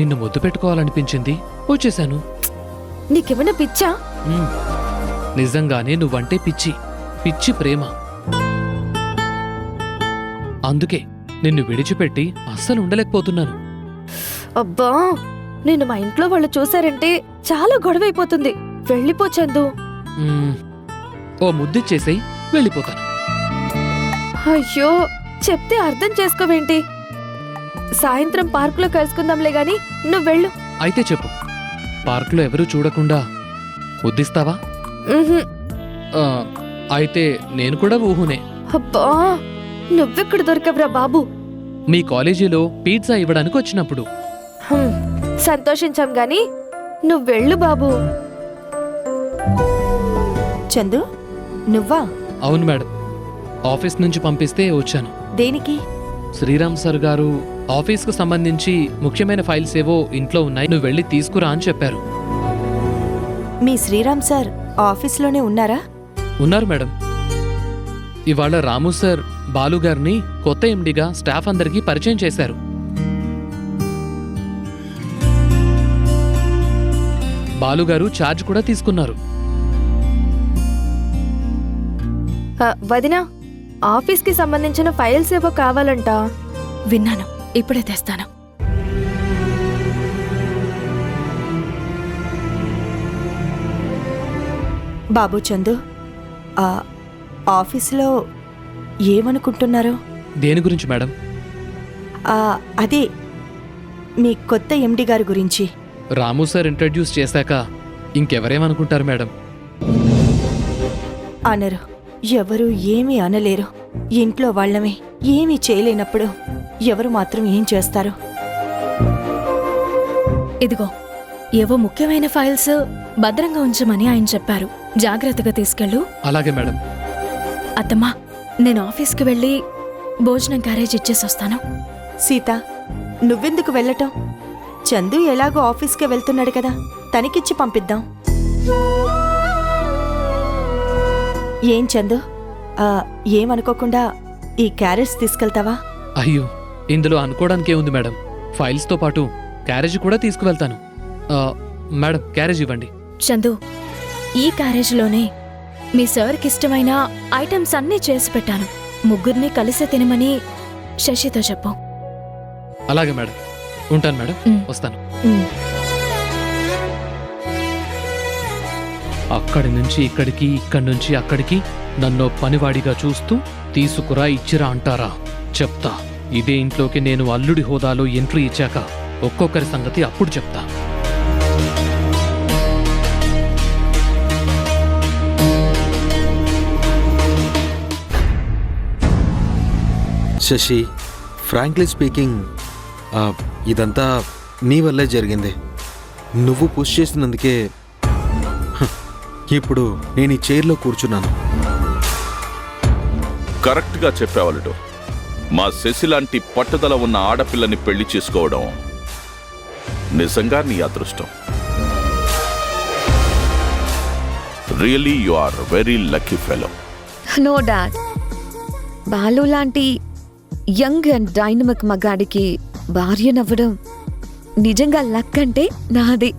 నిన్ను ముద్దు పెట్టుకోవాలనిపించింది, వచ్చేశాను. నీకేమైనా పిచ్చా? నిజంగానే నువ్వంటే పిచ్చి, పిచ్చి ప్రేమ. అందుకే నిన్ను విడిచిపెట్టి అస్సలు ఉండలేకపోతున్నాను. అబ్బా, నేను మా ఇంట్లో వాళ్ళు చూసారంటే చాలా గొడవైపోతుంది. వెళ్ళిపో చందు. ఓ ముద్దిచ్చేసేయ్, వెళ్ళిపోతాను. అయ్యో, చెప్తే అర్థం చేసుకోవేంటి? సాయంత్రం పార్కులో కలుసుకుందాంలే గాని నువ్వు వెళ్ళు. అయితే చెప్పు, పార్కులో ఎవరూ చూడకుండా ముద్దిస్తావా? ఉహుం. ఆ, అయితే నేను కూడా ఊహునే. అబ్బా, నువ్వెక్కడ దొరకవురా బాబు? మీ కాలేజీలో పిజ్జా ఇవ్వడానికి వచ్చినప్పుడు. హుం, సంతోషించాం గాని నువ్వు వెళ్ళు బాబు. చందు, నువ్వా? అవును మేడం, ఆఫీస్ నుంచి పంపిస్తే వచ్చాను. దేనికి? శ్రీరామ్ సార్ గారు ఆఫీస్కు సంబంధించి ముఖ్యమైన ఫైల్స్ ఏవో ఇంట్లో ఉన్నాయి, నువ్వు వెళ్ళి తీసుకురా అని చెప్పారు. మీ శ్రీరామ్ సార్ ఆఫీస్లోనే ఉన్నారా? ఉన్నారు మేడం. ఇవాళ రాము సార్ బాలు గారిని కొత్త ఎండిగా స్టాఫ్ అందరికీ పరిచయం చేశారు. బాలుగారు ఛార్జ్ కూడా తీసుకున్నారు. వదినా, ఆఫీస్కి సంబంధించిన ఫైల్స్ ఏవో కావాలంట. విన్నాను, ఇప్పుడే తెస్తాను. బాబు చందు, ఆఫీసులో ఏమనుకుంటున్నారు? దేని గురించి మేడం? అదే మీ కొత్త ఎండి గారి గురించి. రాము సార్ ఇంట్రడ్యూస్ చేశాక ఇంకెవరేమనుకుంటారు మేడం? అనరు, ఎవరు ఏమీ అనలేరు. ఇంట్లో వాళ్ళమే ఏమీ చేయలేనప్పుడు ఎవరు మాత్రం ఏం చేస్తారు? ఇదిగో, ఏవో ముఖ్యమైన ఫైల్స్ భద్రంగా ఉంచమని ఆయన చెప్పారు. జాగ్రత్తగా తీసుకెళ్ళు. అలాగే మేడం. అత్తమ్మా, నేను ఆఫీస్కి వెళ్ళి భోజనం క్యారేజ్ ఇచ్చేసొస్తాను. సీత, నువ్వెందుకు వెళ్ళటం? చందు ఎలాగో ఆఫీస్కే వెళ్తున్నాడు కదా, తనకిచ్చి పంపిద్దాం. ఏం చందు, ఏమనుకోకుండా ఈ క్యారేజ్ తీసుకెళ్తావా? అయ్యో, ఇందులో అనుకోవడానికే ఉంది మేడం. ఫైల్స్తో పాటు క్యారేజ్ కూడా తీసుకువెళ్తాను. మేడం, క్యారేజ్ ఇవ్వండి. చందు, ఈ క్యారేజ్లోనే మీ సార్కి ఇష్టమైన ఐటమ్స్ అన్నీ చేసి పెట్టాను. ముగ్గురిని కలిసే తినమని శశితో చెప్పు. అలాగే మేడం, ఉంటాను మేడం, వస్తాను. అక్కడి నుంచి ఇక్కడికి, ఇక్కడి నుంచి అక్కడికి నన్ను పనివాడిగా చూస్తూ తీసుకురా ఇచ్చిరా అంటారా? చెప్తా. ఇదే ఇంట్లోకి నేను అల్లుడి హోదాలో ఎంట్రీ ఇచ్చాక ఒక్కొక్కరి సంగతి అప్పుడు చెప్తా. శశి, ఫ్రాంక్లీ స్పీకింగ్, ఇదంతా నీ వల్లే జరిగింది. నువ్వు పుష్ చేసినందుకే ఇప్పుడు నేను ఈ చైర్లో కూర్చున్నాను. కరెక్ట్గా చెప్పావలుడు. మా శశి లాంటి పట్టుదల ఉన్న ఆడపిల్లని పెళ్లి చేసుకోవడం నిజంగా నీ అదృష్టం. Really you are very lucky fellow. No dad, Balu లాంటి యంగ్ అండ్ డైనమిక్ మగాడికి భార్యనవ్వడం నిజంగా లక్ అంటే నాది.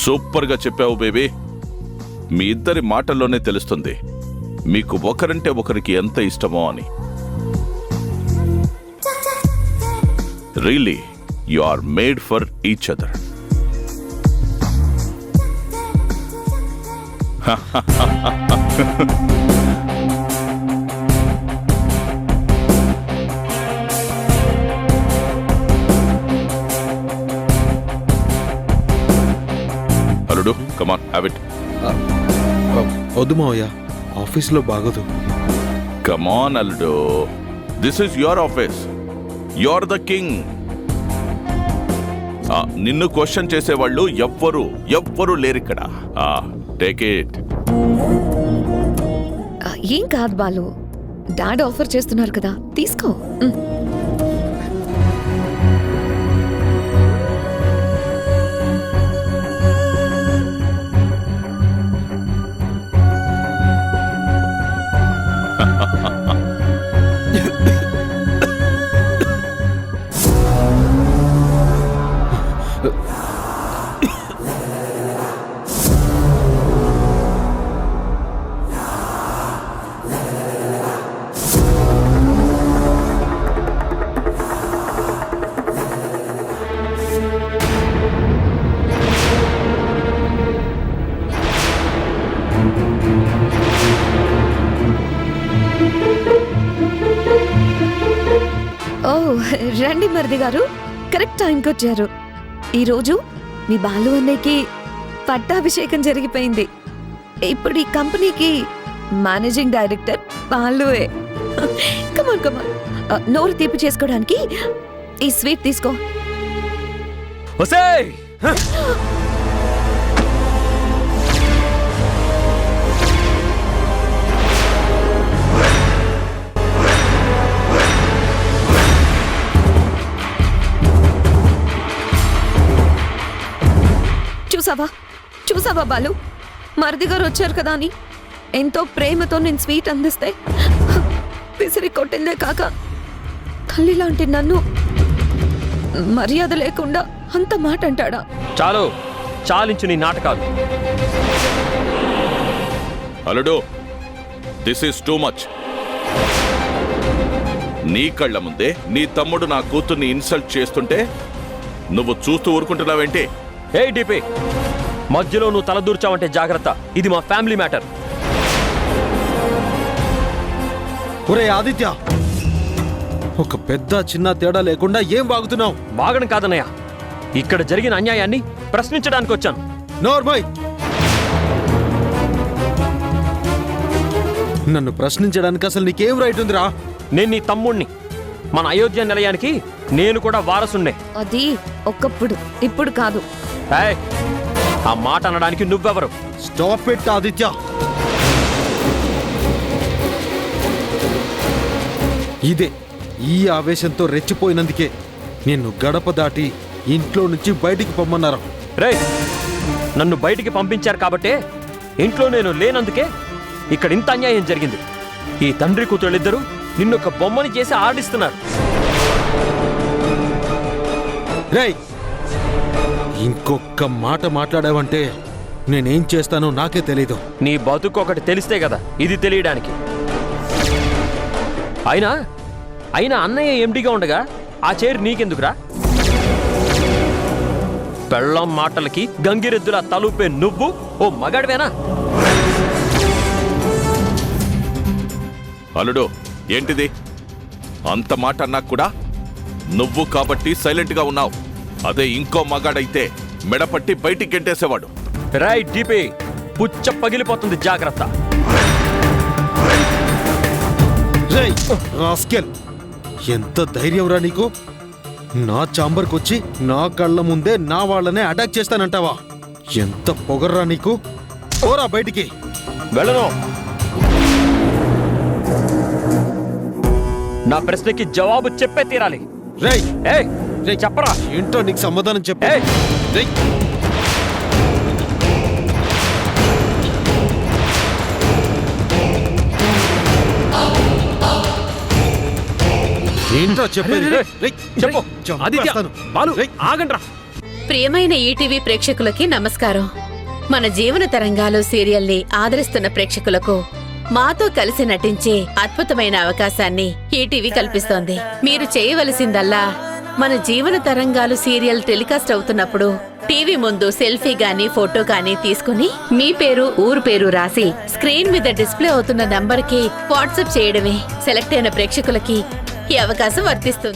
సూపర్గా చెప్పావు బేబీ. మీ ఇద్దరి మాటల్లోనే తెలుస్తుంది మీకు ఒకరంటే ఒకరికి ఎంత ఇష్టమో అని. Really you are made for each other. అల్లుడు, కమ్ ఆన్, హ్యావ్ ఇట్. వద్దు మావయ్య, ఆఫీస్లో బాగోదు. కమ్ ఆన్ అల్లుడు, this is your office. You are the king. నిన్ను క్వశ్చన్ చేసేవాళ్ళు ఎవ్వరూ లేరిక్కడ. Take it. ఏం కాదు బాలు, డాడ్ ఆఫర్ చేస్తున్నారు కదా, తీసుకో. రండి మరిది గారు, కరెక్ట్ టైంకి వచ్చారు. ఈరోజు మీ బాలు అన్నయ్యకి పట్టాభిషేకం జరిగిపోయింది. ఇప్పుడు ఈ కంపెనీకి మేనేజింగ్ డైరెక్టర్ బాలువే. కమాన్ కమాన్, నోరు తీపి చేసుకోవడానికి ఈ స్వీట్ తీసుకో. ఒసేయ్ చూసావా బాలు, మరిది గారు వచ్చారు కదా అని ఎంతో ప్రేమతో నేను స్వీట్ అందిస్తే పిసిరి కొట్టిందే కాక తల్లి లాంటి నన్ను మర్యాద లేకుండా అంత మాట అంటాడా? చాలు, చాలించు నీ నాటకాలు. అల్లుడు, దిస్ ఈస్ టూ మచ్. నీ కళ్ళ ముందే నీ తమ్ముడు నా కూతుర్ని ఇన్సల్ట్ చేస్తుంటే నువ్వు చూస్తూ ఊరుకుంటున్నావేంటి? ఏ డిపి, మధ్యలో నువ్వు తలదూర్చావంటే జాగ్రత్త. ఇది మా ఫ్యామిలీ మ్యాటర్. ఒరే ఆదిత్య, ఒక పెద్ద చిన్న తేడా లేకుండా ఏం వాగుతున్నావు? బాగడం కాదన్నయ్య, ఇక్కడ జరిగిన అన్యాయాన్ని ప్రశ్నించడానికి వచ్చాను. నోర్మై, నన్ను ప్రశ్నించడానికి అసలు నీకేం రైట్ ఉందిరా? నేను నీ తమ్ముణ్ణి. మన అయోధ్య నిలయానికి నేను కూడా వారసున్నే. అది ఒకప్పుడు, ఇప్పుడు కాదు. ఏయ్, ఆ మాట అనడానికి నువ్వెవరు? Stop it Aditya. ఇదే ఈ ఆవేశంతో రెచ్చిపోయినందుకే నిన్ను గడప దాటి ఇంట్లో నుంచి బయటికి పొమ్మన్నారు. రేయ్, నన్ను బయటికి పంపించారు కాబట్టే, ఇంట్లో నేను లేనందుకే ఇక్కడ ఇంత అన్యాయం జరిగింది. ఈ తండ్రి కూతుళ్ళిద్దరూ నిన్నొక బొమ్మని చేసి ఆడిస్తున్నారు. రేయ్, ఇంకొక మాట మాట్లాడావంటే నేనేం చేస్తానో నాకే తెలీదు. నీ బతుకు ఒకటి తెలిస్తే కదా ఇది తెలియడానికి. అయినా అన్నయ్య ఎండిగా ఉండగా ఆ చైర్ నీకెందుకురా? పెళ్ళం మాటలకి గంగిరెద్దులా తలుపే నువ్వు ఓ మగాడివేనా? అల్లుడు, ఏంటిది? అంత మాట అన్నాక కూడా నువ్వు కాబట్టి సైలెంట్గా ఉన్నావు. అదే ఇంకో మగాడైతే మెడపట్టి బయటికి గెంటేసేవాడు. రైట్ డిపి, పుచ్చ పగిలిపోతుంది, జాగ్రత్త. రేయ్ రాస్కెల్, ఎంత ధైర్యం రా నీకు? నా చాంబర్కొచ్చి నా కళ్ళ ముందే నా వాళ్ళనే అటాక్ చేస్తానంటావా? ఎంత పొగర్రా నీకు? పోరా బయటికి. వెళ్ళను. నా ప్రశ్నకి జవాబు చెప్పే తీరాలి. రేయ్ ఏయ్, రేయ్ చెప్పరా. ఏంటో నీకు సమాధానం చెప్పు. ఏయ్, రేయ్, ఏంటో చెప్పేది? రేయ్, చెప్పు. ఆదిత్య, చంపేస్తాను. బాలు, రేయ్, ఆగండ్రా. ప్రియమైన ఈటీవీ ప్రేక్షకులకి నమస్కారం. మన జీవన తరంగాలు సీరియల్ని ఆదరిస్తున్న ప్రేక్షకులకు మాతో కలిసి నటించే అద్భుతమైన అవకాశాన్ని ఈటీవీ కల్పిస్తోంది. మీరు చేయవలసిందల్లా మన జీవన తరంగాలు సీరియల్ టెలికాస్ట్ అవుతున్నప్పుడు టీవీ ముందు సెల్ఫీ గానీ ఫోటో గానీ తీసుకుని మీ పేరు, ఊరు పేరు రాసి స్క్రీన్ మీద డిస్ప్లే అవుతున్న నంబర్కి వాట్సాప్ చేయడమే. సెలెక్ట్ అయిన ప్రేక్షకులకి ఈ అవకాశం వర్తిస్తుంది.